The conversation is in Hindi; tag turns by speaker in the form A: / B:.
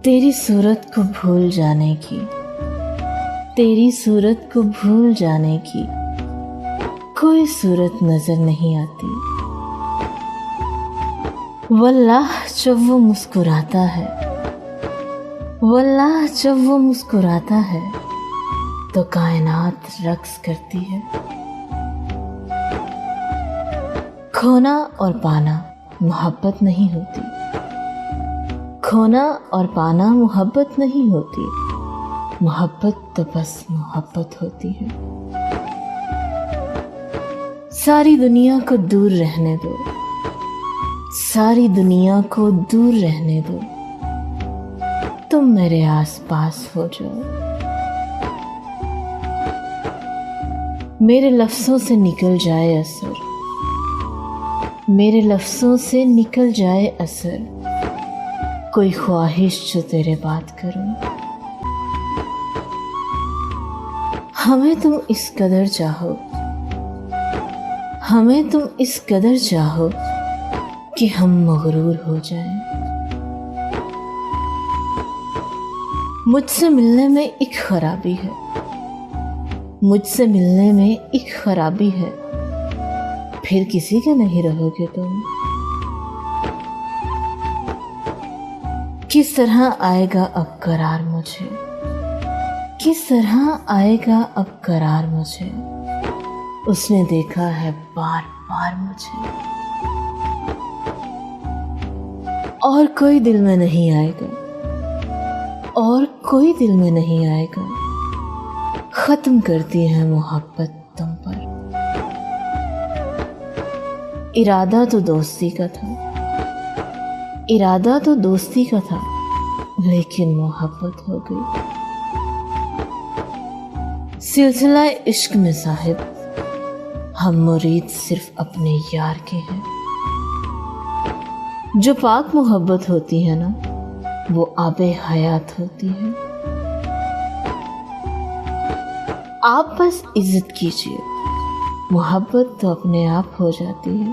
A: तेरी सूरत को भूल जाने की, तेरी सूरत को भूल जाने की कोई सूरत नजर नहीं आती। वल्लाह जब वो मुस्कुराता है, वल्लाह जब वो मुस्कुराता है तो कायनात रक्स करती है। खोना और पाना मोहब्बत नहीं होती, खोना और पाना मोहब्बत नहीं होती, मोहब्बत तो बस मोहब्बत होती है। सारी दुनिया को दूर रहने दो, सारी दुनिया को दूर रहने दो, तुम मेरे आसपास हो जाओ। मेरे लफ्जों से निकल जाए असर, मेरे लफ्जों से निकल जाए असर, कोई ख्वाहिश जो तेरे बात करूं। हमें तुम इस कदर चाहो, हमें तुम इस कदर चाहो कि हम मगरूर हो जाएं। मुझसे मिलने में एक खराबी है, मुझसे मिलने में एक खराबी है, फिर किसी के नहीं रहोगे तुम। किस तरह आएगा अब करार मुझे, किस तरह आएगा अब करार मुझे, उसने देखा है बार बार मुझे। और कोई दिल में नहीं आएगा, और कोई दिल में नहीं आएगा, खत्म करती है मोहब्बत तुम पर। इरादा तो दोस्ती का था, इरादा तो दोस्ती का था, लेकिन मोहब्बत हो गई। सिलसिला इश्क में साहिब हम मुरीद सिर्फ अपने यार के हैं। जो पाक मोहब्बत होती है ना, वो आबे हयात होती है। आप बस इज्जत कीजिए, मोहब्बत तो अपने आप हो जाती है।